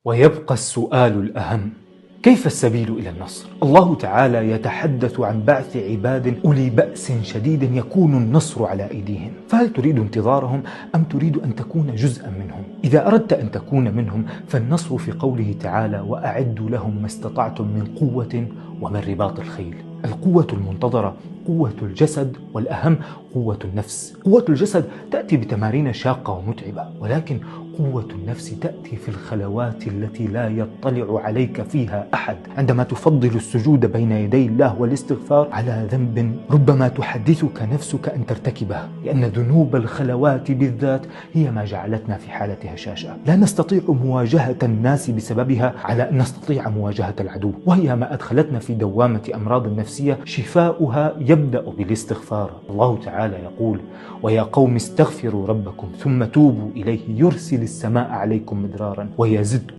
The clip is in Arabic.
ويبقى السؤال الأهم: كيف السبيل إلى النصر؟ الله تعالى يتحدث عن بعث عباد أولي بأس شديد يكون النصر على أيديهم، فهل تريد انتظارهم أم تريد أن تكون جزءا منهم؟ إذا أردت أن تكون منهم فالنصر في قوله تعالى: وأعدوا لهم ما استطعتم من قوة ومن رباط الخيل. القوة المنتظرة قوة الجسد، والأهم قوة النفس. قوة الجسد تأتي بتمارين شاقة ومتعبة، ولكن قوة النفس تأتي في الخلوات التي لا يطلع عليك فيها أحد، عندما تفضل السجود بين يدي الله والاستغفار على ذنب ربما تحدثك نفسك أن ترتكبه، لأن ذنوب الخلوات بالذات هي ما جعلتنا في حالة هشاشة. لا نستطيع مواجهة الناس بسببها على أن نستطيع مواجهة العدو، وهي ما أدخلتنا في دوامة أمراض النفسية شفاؤها يبدأ بالاستغفار. الله تعالى يقول: ويا قوم استغفروا ربكم ثم توبوا إليه يرسل السماء عليكم مدرارا ويزدكم